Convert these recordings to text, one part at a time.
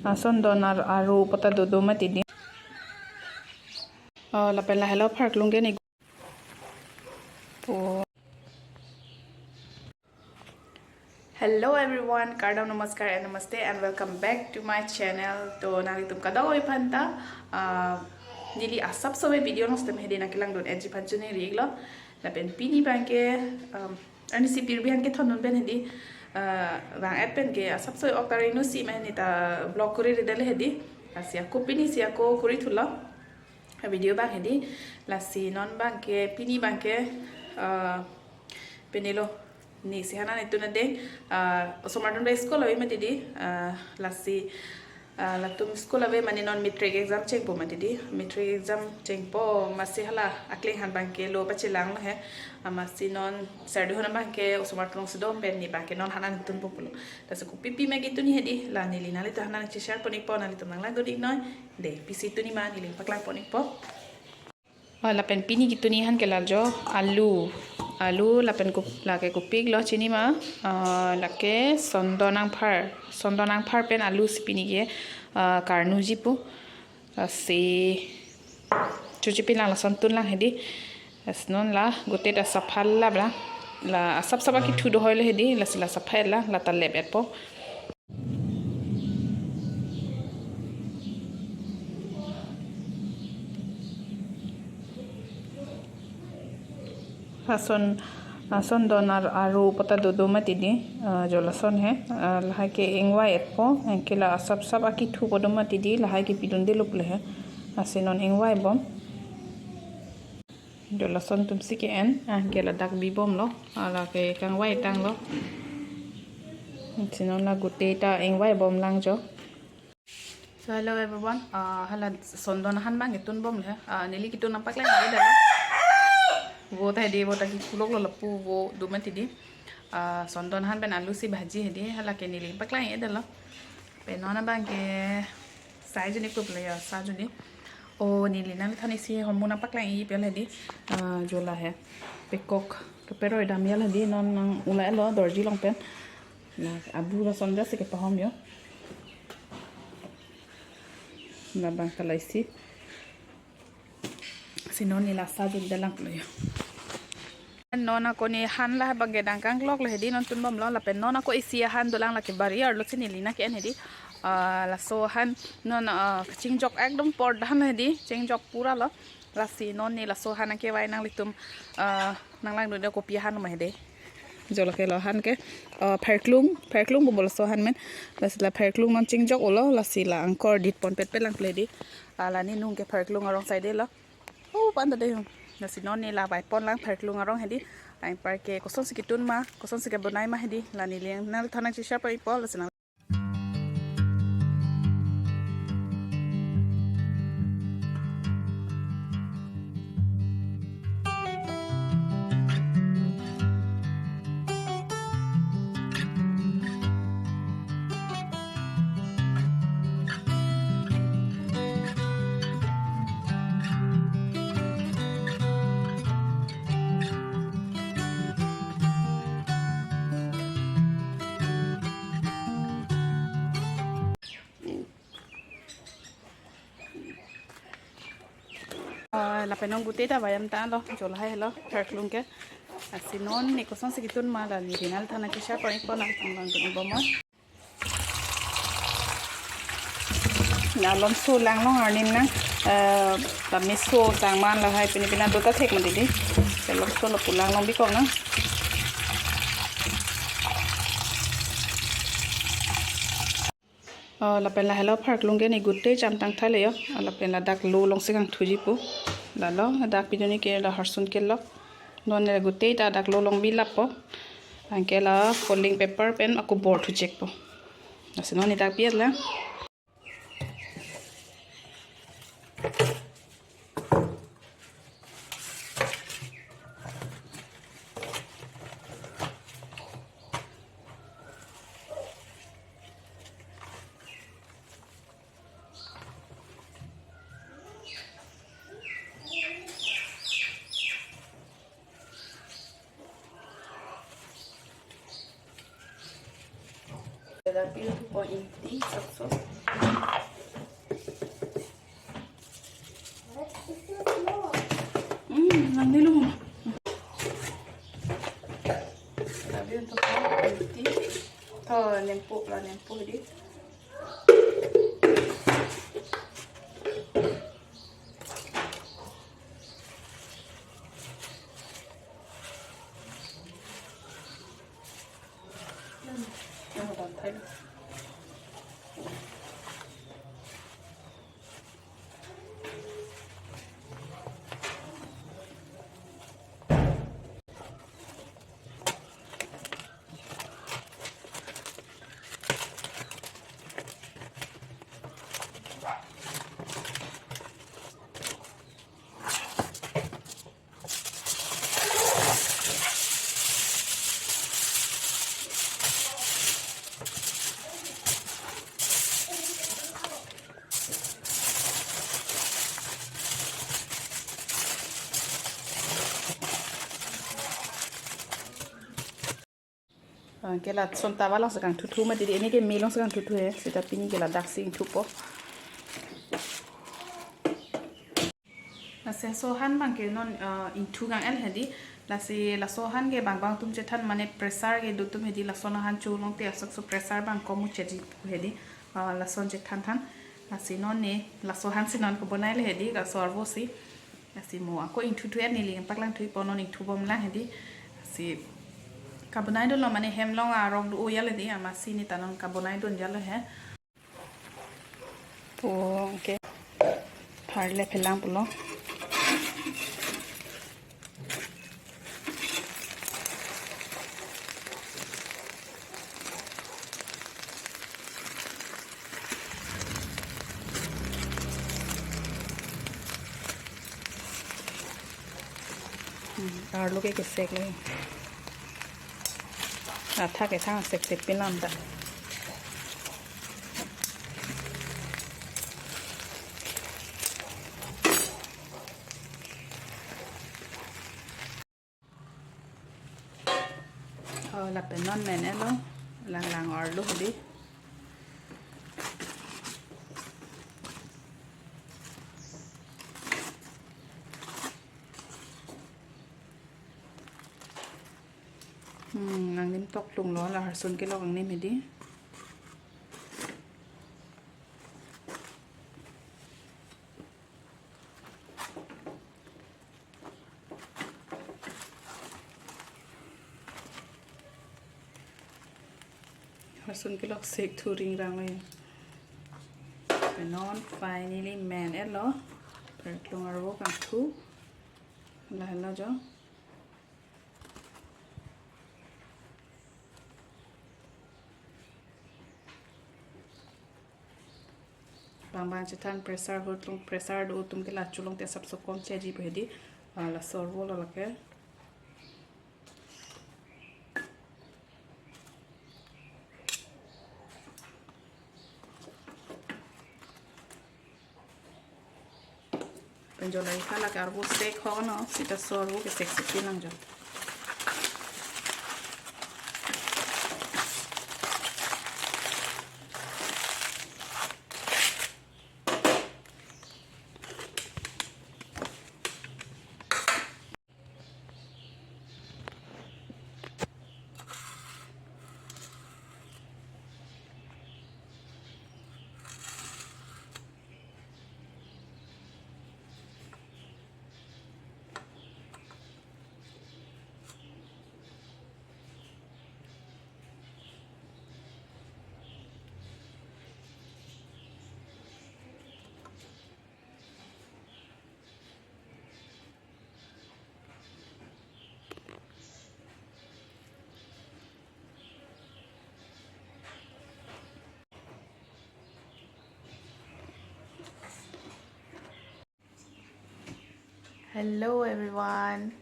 sondon aru pata dodo mati di la pela hello park lungge ni Hello everyone, Kardam Namaskar and Namaste and welcome back to my channel. To nali tum kada oi phanta nili asap sobe video nos tem hedi nakilang don edji phanchuni riglo la pen pini banke ani si pir bihan ke thonun ben hedi wang app pen ke asap soy oktari no si meni ta blog kuri ridale hedi asia ko pini sia ko kuri thula video bang hedi la si non banke pini banke penilo ni si hana itu nade somadun da school awe mati di lasi latum school awe mani non metric exam check po mati di metric exam check po masi hala akling han banke lo pachi lang he masi non sardu hona banke somadun sidom pen ni banke non hana tun po pulo tas ko pipi magi tu ni hedi la ni lina li hana ni share po ni po na li tum lang godik noy de pisi tu ni ma ni ling paklang po ni po la pen pini gitu ni han ke laljo alu lapen kup lake kupik lo chini ma lake sondonang phar pen alu sipini ke karnu jipu si chuchi pin la santun lang hedi asnon la gote ta safal la sab saba ki thudo hoile hedi la sila safai la taleb epo sondon aru pata dodo mati di jolason he lahai ke engwai etpo enkela sab aki thu podom mati di lahai ke pidun de luple he asinon engwai bom jolason tumsi ke en enkela dak bi bom lo ala ke kangwai tang lo sinon la gute ta engwai bom lang jo so hello everyone hala sondon han bang etun bom le neli kitun nampak lai ngai dala वो तहदी वो तक कुलोक लो लप्पू वो दुमन तिदी sondon han ben alu si bhaji hedi hala ke nili pakla ye dalo penona bange sai juni ko playa sa juni o nili nan thani si hormona pakla yi pel hedi jola he pekok to pero dam yal hedi non nang ula lo dorji long pen na abu la sondra se ke pahom yo na bang kalai si sinon ni la sa jun dalang playa nona ko ni han la bage dangkang lok le hedi non tun bom lo la pen nona ko isia han dolang la ke barrier lo chini lina ke hedi la so han non chingjok ekdom por han hedi chingjok pura lo la si non ni la so han ke wai nang litum nang lang do ko pi han ma hedi jola ke lo han ke pherklung bol so han men la pherklung non chingjok olo la si la angkor dit pon pet lang ple di la ni nung ke pherklung arong side lo pan da de na sinon ni la bai pon lang pherklung arong hedi ai par ke koson sikitun ma koson sike bonai ma hedi la ni leng nal thana chi sha pai pol la la penong gute ta bayam ta lo jola hai lo pherklung ke asinon ni koson sikitun ma la rinal thana ki sha pai pon ang tang dun bomo na lom so lang long arnin na ta miso tang man la hai pina do ta thek ma di se lom so lo pulang long bi ko na la pen la hello pherklung ke ni gute jam tang thale yo la pen la dak lo long sikang thuji pu la lo dak pidoni ke la harsun ke lo non ne gute ta dak lo long bi lapo anke la folding paper pen aku board thu check po asinon ni dak piet la dar pil tu po inti sok nanti lu tapi untuk inti nempuk di cái là son ta vào lòng sekarang tutu mà thì ini cái mì lòng sekarang tutu ya sih tapi ini cái là đặc sinh tupo là sẽ so han bằng cái non into gang el hedi là so han cái bang tum chetan mane pressure cái dutum hedi là so han chu long te so pressure bang komu cheji hedi là son chetan than là si non ne là so han si non ko bonai hedi là so arvo si là si mo ako into tu ni ling pak lang thui ponon into bom la hedi si carbonai don lo mane hem long a rong du ya le di ama si ni tanon carbonai don ya lo he po ke phar le phelang pulo আর লোকে কে সেক le tha cái thang sek pin làm ta là bên non mè nè lo lang ở lúc đi ang nim tok tung lo là sun cái lo ang nim đi sun cái lo sek thu ring rangเลยไปนอนไฟนี่ลิแมนเอ็ดloเปิดลงอารมณ์กันทุกแล้วจ้ะbang cetan pressure hutung pressure do tum ke la chulong te sab so kom cheji bhedi la sorvo la ke penjolai kala ke arbo sek ho no sita sorvo ke sek sek lang jo Hello everyone.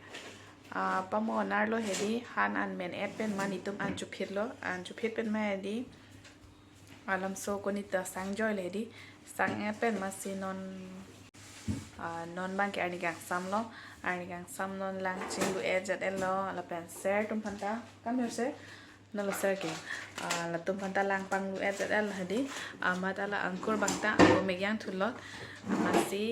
Pamonar lo hedi han an men et pen manitum an chupit lo an chupit pen ma hedi alam so konita sangjoy ledi sang et pen masinon non bang ke anigang sam non lang chingu e jat elo la pen ser tum phanta kam yo se nala sergeng la tum pan talang pang lu et el hadi amat ala angkur bangta o megyang thulot masi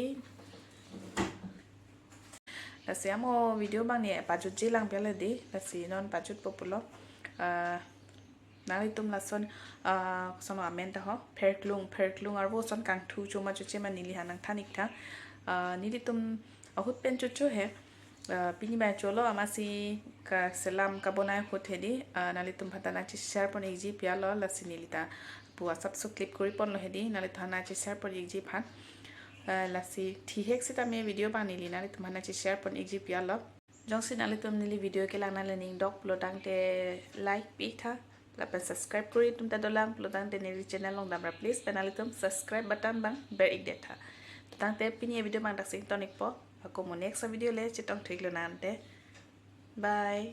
la siamo video bang ni pajut jilang pele di la si non pajut populo nali tum la son sono amen ta ho perklung arbo son kang thu chuma chu chema nili hanang thanik tha nili tum ahut pen chu chu he pini ba cholo amasi ka selam ka bonai hothe di nali tum phata na chi share pon ekji pya lo la sinilita puwa sab clip kori pon lo hedi nali thana chi share pon ekji phan la si thi hek sita me video banili nali tum hana chi share pon ekji pya lo jongsi nali tum nili video ke lang na lening dok plotang te like pi tha la pen subscribe kori tum ta dolang plotang te nili channel long damra please penali tum subscribe button bang ber ik de tha tang te pini video bang dak sing tonic po ako mo next video le chitong thik lo nan te bye